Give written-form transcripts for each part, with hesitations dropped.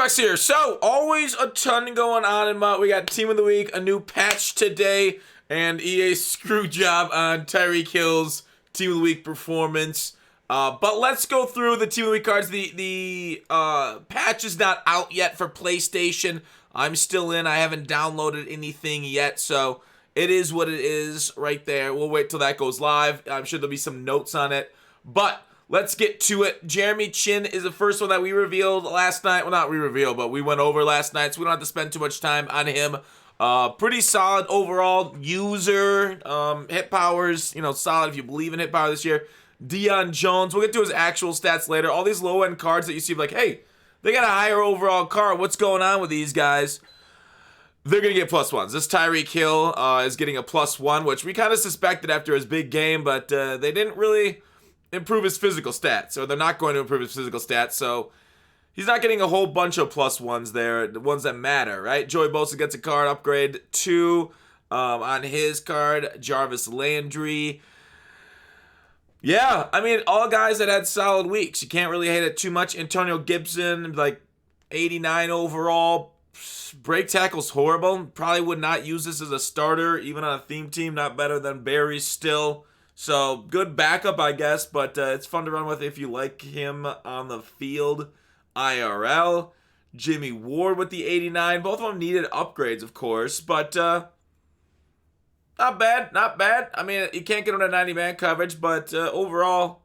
Rocks here. So, always a ton going on in MUT. We got Team of the Week, a new patch today, and EA screw job on Tyreek Hill's Team of the Week performance. But let's go through the Team of the Week cards. The patch is not out yet for PlayStation. I'm still in. I haven't downloaded anything yet, so it is what it is right there. We'll wait till that goes live. I'm sure there'll be some notes on it. But let's get to it. Jeremy Chin is the first one that we revealed last night. Well, not re-revealed, but we went over last night, so we don't have to spend too much time on him. Pretty solid overall user. Hit powers, solid if you believe in hit power this year. Deion Jones, we'll get to his actual stats later. All these low-end cards that you see, like, hey, they got a higher overall card. What's going on with these guys? They're going to get +1s. This Tyreek Hill is getting a +1, which we kind of suspected after his big game, but they didn't really improve his physical stats, or they're not going to improve his physical stats, so he's not getting a whole bunch of +1s there, the ones that matter, right? Joey Bosa gets a card upgrade 2 on his card. Jarvis Landry. Yeah, I mean, all guys that had solid weeks. You can't really hate it too much. Antonio Gibson, like 89 overall. Break tackle's horrible. Probably would not use this as a starter, even on a theme team. Not better than Barry still. So, good backup, I guess, but it's fun to run with if you like him on the field. IRL. Jimmy Ward with the 89. Both of them needed upgrades, of course, but not bad, not bad. I mean, you can't get on a 90-man coverage, but overall,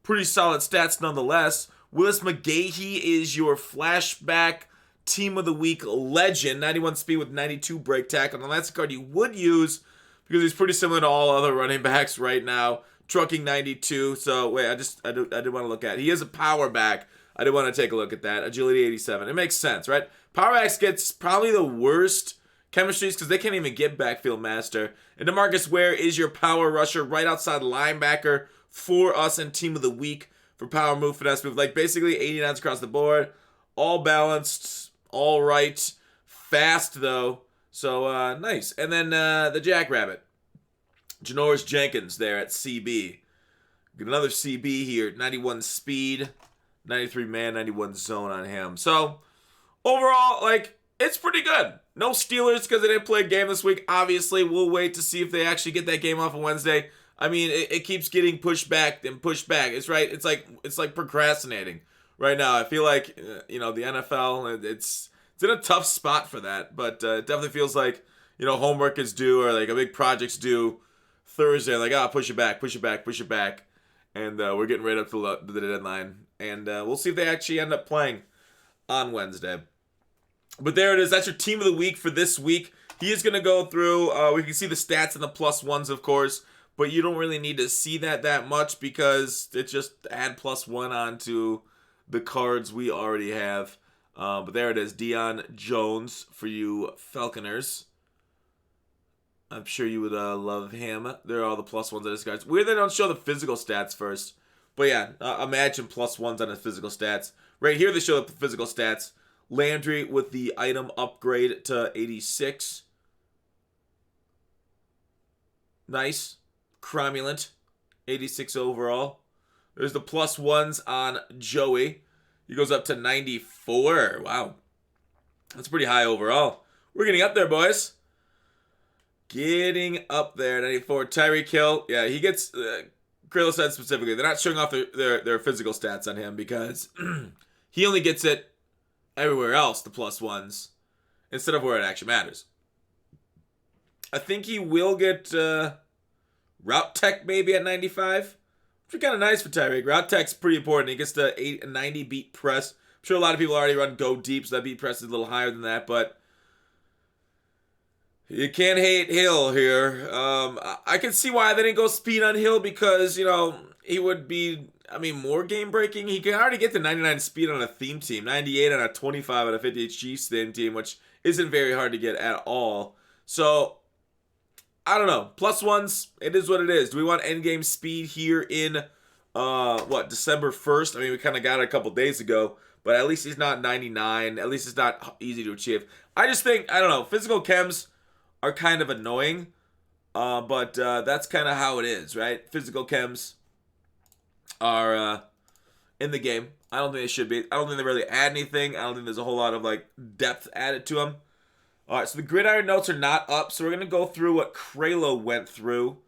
pretty solid stats nonetheless. Willis McGahee is your flashback Team of the Week legend. 91 speed with 92 break tackle. And that's a card you would use because he's pretty similar to all other running backs right now. Trucking 92. So, wait, I did want to look at it. He is a power back. I did want to take a look at that. Agility 87. It makes sense, right? Power backs gets probably the worst chemistries because they can't even get backfield master. And DeMarcus Ware is your power rusher, right outside linebacker for us in Team of the Week for power move, finesse move. Like basically 89s across the board. All balanced, all right. Fast, though. So, nice. And then the Jackrabbit. Janoris Jenkins there at CB. Get another CB here. 91 speed. 93 man, 91 zone on him. So, overall, like, it's pretty good. No Steelers because they didn't play a game this week. Obviously, we'll wait to see if they actually get that game off on Wednesday. I mean, it keeps getting pushed back and pushed back. It's right. It's like procrastinating right now. I feel like, the NFL, it's in a tough spot for that. But it definitely feels like, homework is due or like a big project's due Thursday. Like, push it back, push it back, push it back. And we're getting right up to the deadline. And we'll see if they actually end up playing on Wednesday. But there it is. That's your Team of the Week for this week. He is going to go through. We can see the stats and the +1s, of course. But you don't really need to see that much because it just add +1 onto the cards we already have. But there it is. Deion Jones for you Falconers. I'm sure you would love him. There are all the +1s on his cards. Weird they don't show the physical stats first. But yeah, imagine +1s on his physical stats. Right here they show the physical stats. Landry with the item upgrade to 86. Nice. Cromulent. 86 overall. There's the +1s on Joey. He goes up to 94. Wow. That's pretty high overall. We're getting up there, boys. Getting up there. 94. Tyreek Hill. Yeah, he gets... Krillo said specifically, they're not showing off their physical stats on him because he only gets it everywhere else, the +1s, instead of where it actually matters. I think he will get Route Tech maybe at 95. Which is kind of nice for Tyreek. Route Tech's pretty important. He gets the 90 beat press. I'm sure a lot of people already run go deep, so that beat press is a little higher than that, but you can't hate Hill here. I can see why they didn't go speed on Hill because, he would be, more game-breaking. He can already get the 99 speed on a theme team, 98 on a 25 on a 50 HG theme team, which isn't very hard to get at all. So, I don't know. +1s, it is what it is. Do we want endgame speed here in, December 1st? We kind of got it a couple days ago, but at least he's not 99. At least it's not easy to achieve. I just think, I don't know, physical chems are kind of annoying, but that's kind of how it is, right? Physical chems are in the game. I don't think they should be. I don't think they really add anything. I don't think there's a whole lot of like depth added to them. All right, so the gridiron notes are not up, so we're gonna go through what Kralo went through.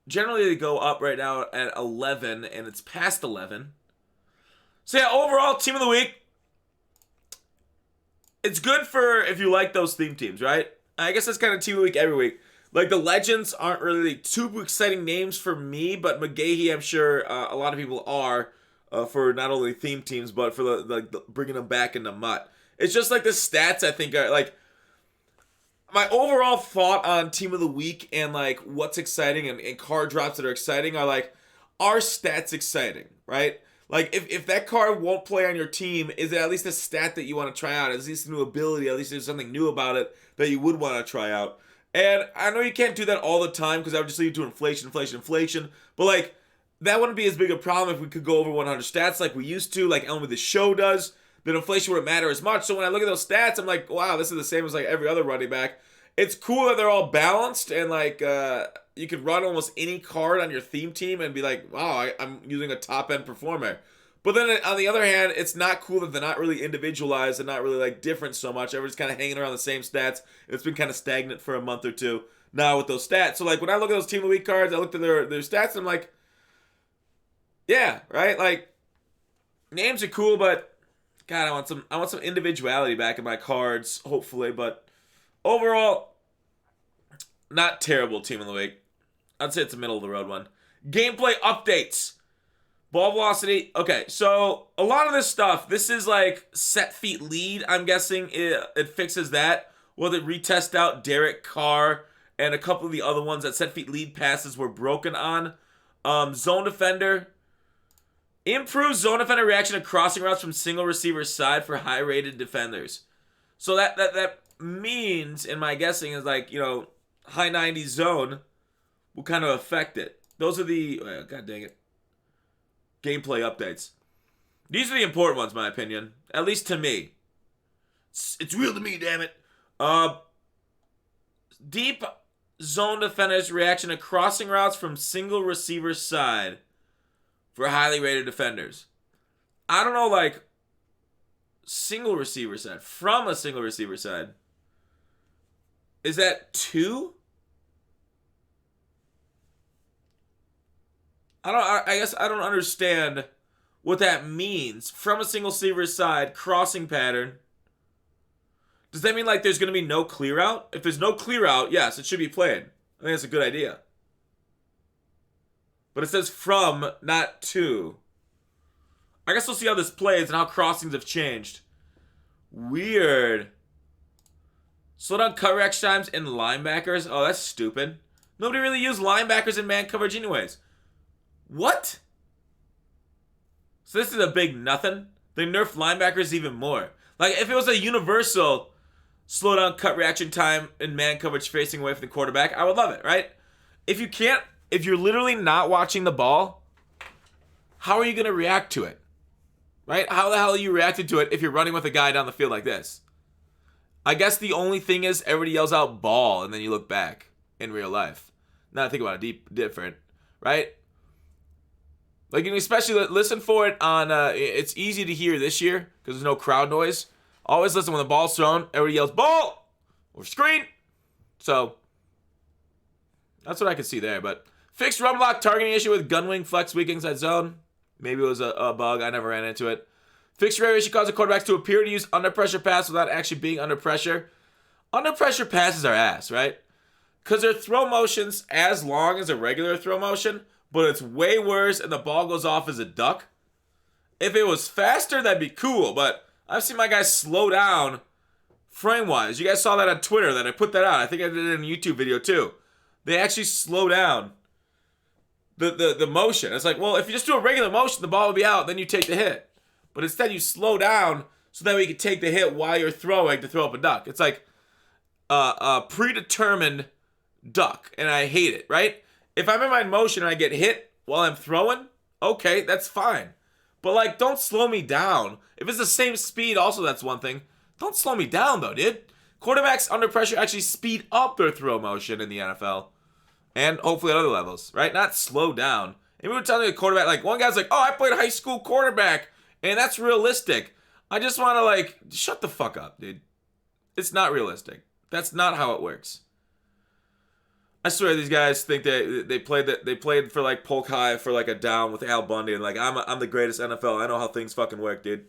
Generally, they go up right now at 11, and it's past 11. So yeah, overall, team of the week. It's good for if you like those theme teams, right? I guess that's kind of team of the week every week. Like, the legends aren't really too exciting names for me, but McGahee, I'm sure a lot of people are for not only theme teams, but for the bringing them back into MUT. It's just like the stats, I think, are like, my overall thought on team of the week and like what's exciting and card drops that are exciting are like, are stats exciting, right? Like, if that card won't play on your team, is it at least a stat that you want to try out? At least a new ability, at least there's something new about it that you would want to try out. And I know you can't do that all the time because that would just lead to inflation. But like, that wouldn't be as big a problem if we could go over 100 stats like we used to, like Elmy the Show does. Then inflation wouldn't matter as much. So when I look at those stats, I'm like, wow, this is the same as like every other running back. It's cool that they're all balanced and like you could run almost any card on your theme team and be like, wow, I'm using a top end performer. But then on the other hand, it's not cool that they're not really individualized and not really like different so much. Everyone's kind of hanging around the same stats. It's been kind of stagnant for a month or two now with those stats. So like when I look at those team of the week cards, I looked at their stats and I'm like, yeah, right? Like, names are cool, but God, I want some individuality back in my cards, hopefully. But overall, not terrible team of the week. I'd say it's a middle of the road one. Gameplay updates. Ball velocity. Okay, so a lot of this stuff, this is like set feet lead. I'm guessing it fixes that. Well, they retest out Derek Carr and a couple of the other ones that set feet lead passes were broken on. Zone defender. Improves zone defender reaction to crossing routes from single receiver side for high rated defenders. So that means, in my guessing, is like, you know, high 90s zone will kind of affect it. Those are the, god dang it, gameplay updates. These are the important ones, in my opinion. At least to me. It's real to me, damn it. Deep zone defenders reaction to crossing routes from single receiver side for highly rated defenders. I don't know, like, single receiver side. From a single receiver side. Is that 2? I guess I don't understand what that means. From a single receiver side, crossing pattern. Does that mean like there's going to be no clear out? If there's no clear out, yes, it should be played. I think that's a good idea. But it says from, not to. I guess we'll see how this plays and how crossings have changed. Weird. Slow down coverage times in linebackers. Oh, that's stupid. Nobody really used linebackers in man coverage anyways. What? So this is a big nothing? They nerfed linebackers even more. Like, if it was a universal slow down cut reaction time in man coverage facing away from the quarterback, I would love it, right? If you're literally not watching the ball, how are you going to react to it? Right? How the hell are you reacting to it if you're running with a guy down the field like this? I guess the only thing is everybody yells out ball and then you look back in real life. Now I think about it different, right? Like, and especially listen for it on, it's easy to hear this year because there's no crowd noise. Always listen when the ball's thrown, everybody yells ball or screen. So, that's what I could see there. But fixed run block targeting issue with gunwing flex weak inside zone. Maybe it was a bug. I never ran into it. Fixed variation causes quarterbacks to appear to use under pressure pass without actually being under pressure. Under pressure passes are ass, right? Because their throw motion's as long as a regular throw motion, but it's way worse and the ball goes off as a duck. If it was faster, that'd be cool, but I've seen my guys slow down frame-wise. You guys saw that on Twitter, that I put that out. I think I did it in a YouTube video too. They actually slow down the motion. It's like, well, if you just do a regular motion, the ball will be out, then you take the hit. But instead you slow down so that way you can take the hit while you're throwing to throw up a duck. It's like a predetermined duck, and I hate it, right? If I'm in my motion and I get hit while I'm throwing, okay, that's fine. But, like, don't slow me down. If it's the same speed, also that's one thing. Don't slow me down, though, dude. Quarterbacks under pressure actually speed up their throw motion in the NFL. And hopefully at other levels, right? Not slow down. And we were telling the quarterback, like, one guy's like, oh, I played high school quarterback And that's realistic. I just want to, like, shut the fuck up, dude. It's not realistic. That's not how it works. I swear these guys think they played for like Polk High for like a down with Al Bundy and like I'm the greatest NFL. I know how things fucking work, dude.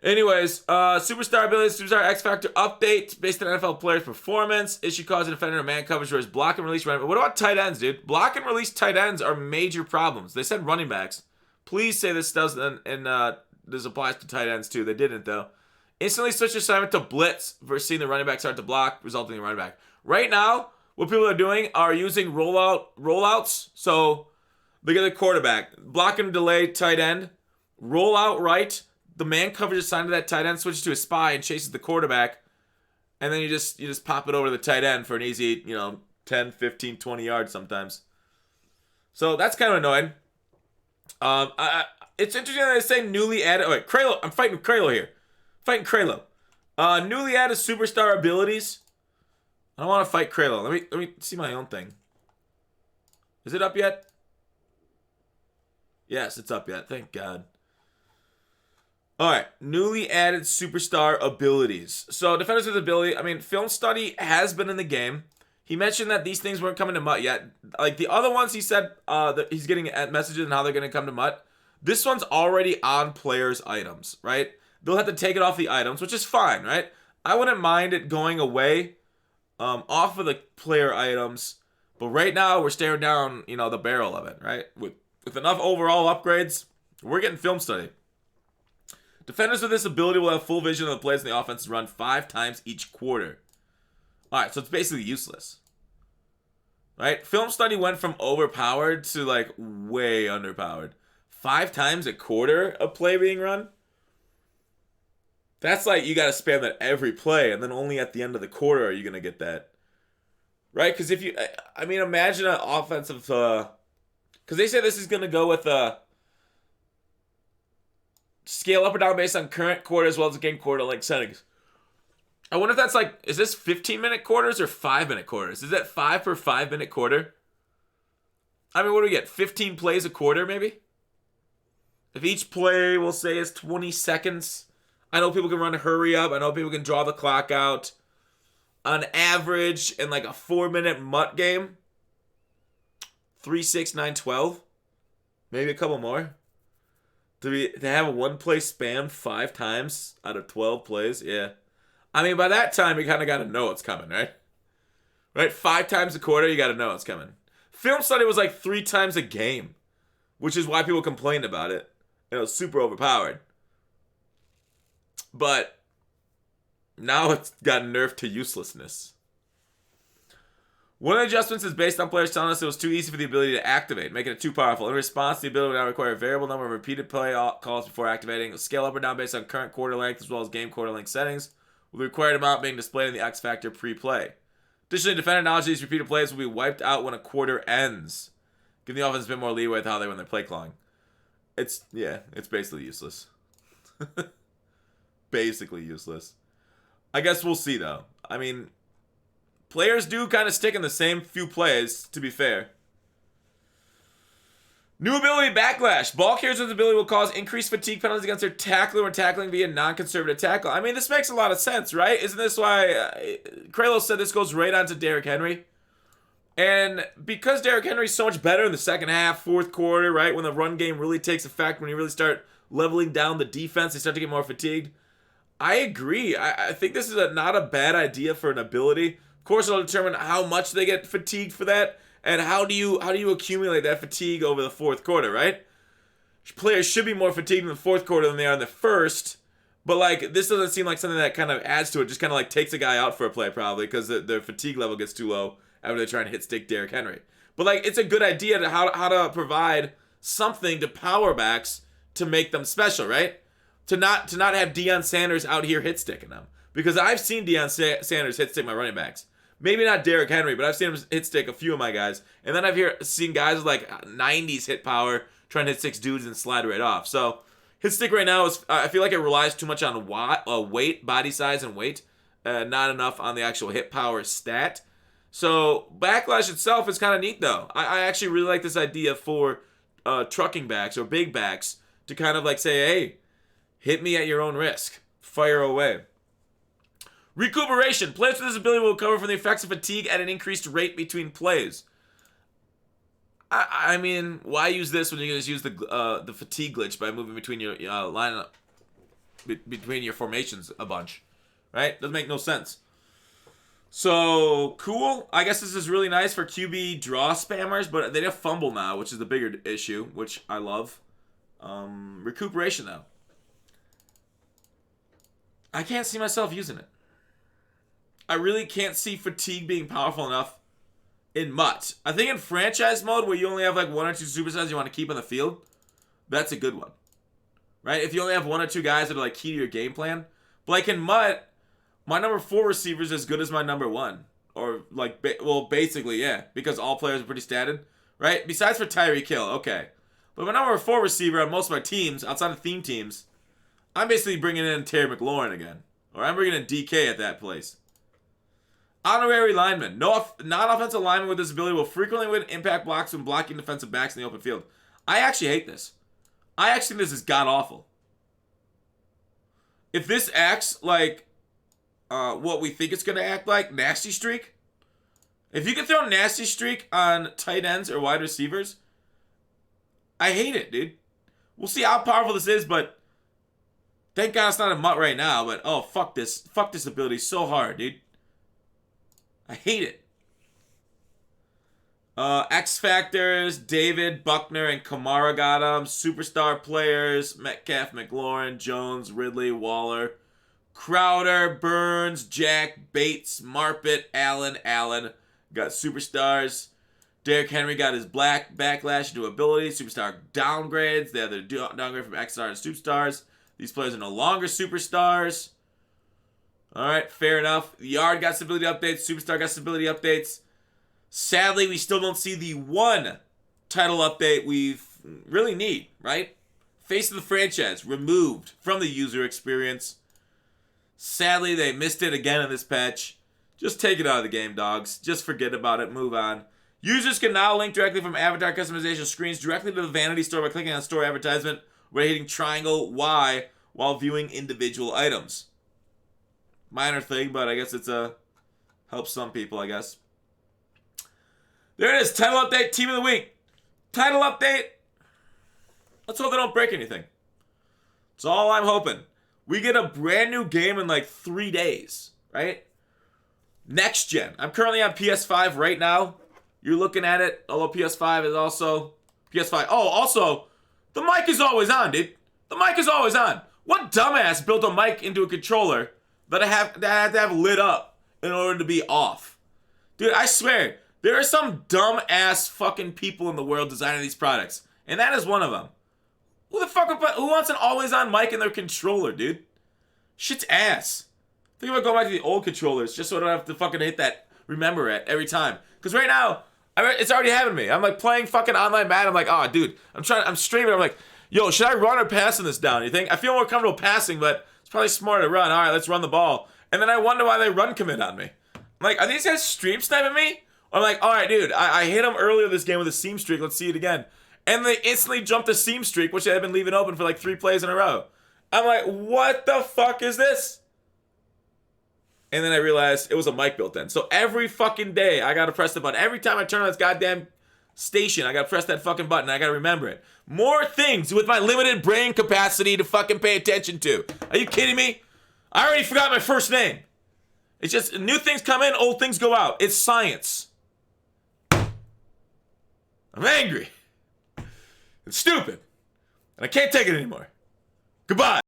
Anyways, Superstar abilities, Superstar X Factor update based on NFL players' performance. Issue causing defender and man coverage whereas block and release running. What about tight ends, dude? Block and release tight ends are major problems. They said running backs. Please say this doesn't and this applies to tight ends too. They didn't though. Instantly switch assignment to blitz versus seeing the running back start to block, resulting in running back. Right now, what people are doing are using rollouts. So they get the quarterback, block and delay tight end, roll out right. The man coverage assigned to that tight end switches to a spy and chases the quarterback. And then you just pop it over to the tight end for an easy, 10, 15, 20 yards sometimes. So that's kind of annoying. It's interesting that they say newly added. Wait, Kralo. I'm fighting Kralo here. Fighting Kralo. Newly added superstar abilities. I don't want to fight Kralo. Let me see my own thing. Is it up yet? Yes, it's up yet. Thank God. Alright, newly added superstar abilities. So, defenders with ability, Film Study has been in the game. He mentioned that these things weren't coming to MUT yet. Like, the other ones he said that he's getting messages on how they're going to come to MUT. This one's already on players' items, right? They'll have to take it off the items, which is fine, right? I wouldn't mind it going away off of the player items. But right now, we're staring down, the barrel of it, right? With enough overall upgrades, we're getting Film Study. Defenders with this ability will have full vision of the plays in the offense run 5 times each quarter. Alright, so it's basically useless. Right? Film Study went from overpowered to, like, way underpowered. 5 times a quarter of play being run? That's like, you gotta spam that every play, and then only at the end of the quarter are you gonna get that. Right? Because if you... imagine an offensive... Because they say this is gonna go with... scale up or down based on current quarter as well as game quarter length settings. I wonder if that's like, is this 15-minute quarters or 5-minute quarters? Is that 5 per 5-minute quarter? What do we get? 15 plays a quarter, maybe? If each play, we'll say, is 20 seconds. I know people can run a hurry up. I know people can draw the clock out. On average, in like a 4-minute MUT game, 3, 6, 9, 12. Maybe a couple more. To have a one-play spam 5 times out of 12 plays, yeah. By that time, you kind of got to know it's coming, right? Right? 5 times a quarter, you got to know it's coming. Film Study was like 3 times a game, which is why people complained about it. It was super overpowered. But now it's got nerfed to uselessness. One of the adjustments is based on players telling us it was too easy for the ability to activate, making it too powerful. In response, the ability will now require a variable number of repeated play calls before activating. It'll scale up or down based on current quarter length as well as game quarter length settings, with the required amount being displayed in the X Factor pre-play. Additionally, defender knowledge of these repeated plays will be wiped out when a quarter ends, giving the offense a bit more leeway with how they run their play calling. It's basically useless. Basically useless. I guess we'll see, though. Players do kind of stick in the same few plays, to be fair. New ability, Backlash. Ball carriers with ability will cause increased fatigue penalties against their tackler when tackling via non-conservative tackle. This makes a lot of sense, right? Isn't this why Kralo said this goes right on to Derrick Henry? And because Derrick Henry's so much better in the second half, fourth quarter, right? When the run game really takes effect, when you really start leveling down the defense, they start to get more fatigued. I agree. I think this is not a bad idea for an ability. Of course, it'll determine how much they get fatigued for that, and how do you accumulate that fatigue over the fourth quarter, right? Players should be more fatigued in the fourth quarter than they are in the first, but this doesn't seem like something that kind of adds to it. Just kind of takes a guy out for a play probably because their fatigue level gets too low after they try and hit stick Derrick Henry. But it's a good idea to how to provide something to power backs to make them special, right? To not have Deion Sanders out here hit sticking them, because I've seen Deion Sanders hit stick my running backs. Maybe not Derrick Henry, but I've seen him hit stick a few of my guys. And then I've seen guys with 90s hit power trying to hit 6 dudes and slide right off. So hit stick right now is, I feel like it relies too much on weight, body size, and weight. Not enough on the actual hit power stat. So Backlash itself is kind of neat though. I actually really like this idea for trucking backs or big backs to kind of like say, hey, hit me at your own risk. Fire away. Recuperation. Players with this ability will recover from the effects of fatigue at an increased rate between plays. I mean, why use this when you can just use the fatigue glitch by moving between your lineup, between your formations a bunch, right? Doesn't make no sense. So, cool. I guess this is really nice for QB draw spammers, but they have fumble now, which is the bigger issue, which I love. Recuperation, though. I can't see myself using it. I really can't see fatigue being powerful enough in MUT. I think in franchise mode, where you only have like 1 or 2 superstars you want to keep on the field, that's a good one. Right? If you only have 1 or 2 guys that are like key to your game plan. But like in MUT, my number 4 receiver is as good as my number 1. Or like, well, basically, yeah. Because all players are pretty statted. Right? Besides for Tyreek Hill, okay. But my number 4 receiver on most of my teams, outside of theme teams, I'm basically bringing in Terry McLaurin again. Or I'm bringing in DK at that place. Honorary lineman. Non-offensive lineman with this ability will frequently win impact blocks when blocking defensive backs in the open field. I actually hate this. I actually think this is god-awful. If this acts like what we think it's going to act like, Nasty Streak. If you can throw Nasty Streak on tight ends or wide receivers, I hate it, dude. We'll see how powerful this is, but thank God it's not a MUT right now, but oh, fuck this. Fuck this ability so hard, dude. I hate it. X Factors, David, Buckner, and Kamara got them. Superstar players, Metcalf, McLaurin, Jones, Ridley, Waller, Crowder, Burns, Jack, Bates, Marpet, Allen. Got superstars. Derrick Henry got his black backlash into ability. Superstar downgrades. They have their downgrade from XR to superstars. These players are no longer superstars. Alright, fair enough. Yard got stability updates. Superstar got stability updates. Sadly, we still don't see the one title update we really need, right? Face of the franchise, removed from the user experience. Sadly, they missed it again in this patch. Just take it out of the game, dogs. Just forget about it. Move on. Users can now link directly from avatar customization screens directly to the vanity store by clicking on store advertisement or hitting triangle Y while viewing individual items. Minor thing, but I guess it's helps some people, I guess. There it is. Title update, team of the week. Title update. Let's hope they don't break anything. That's all I'm hoping. We get a brand new game in like 3 days, right? Next gen. I'm currently on PS5 right now. You're looking at it, although PS5 is also PS5. Oh, also, the mic is always on, dude. The mic is always on. What dumbass built a mic into a controller that I have to have lit up in order to be off? Dude, I swear, there are some dumb-ass fucking people in the world designing these products, and that is one of them. Who wants an always-on mic in their controller, dude? Shit's ass. Think about going back to the old controllers just so I don't have to fucking hit that remember it every time. Because right now, it's already happened to me. I'm like playing fucking online Madden. I'm like, oh, dude, I'm streaming. I'm like, yo, should I run or passing this down? You think? I feel more comfortable passing, but it's probably smarter to run. All right, let's run the ball. And then I wonder why they run commit on me. I'm like, are these guys stream sniping me? Or I'm like, all right, dude, I hit them earlier this game with a seam streak. Let's see it again. And they instantly jumped the seam streak, which they had been leaving open for like 3 plays in a row. I'm like, what the fuck is this? And then I realized it was a mic built in. So every fucking day, I gotta press the button. Every time I turn on this goddamn station, I gotta press that fucking button. I gotta remember it. More things with my limited brain capacity to fucking pay attention to. Are you kidding me? I already forgot my first name. It's just new things come in, old things go out. It's science. I'm angry. It's stupid. And I can't take it anymore. Goodbye.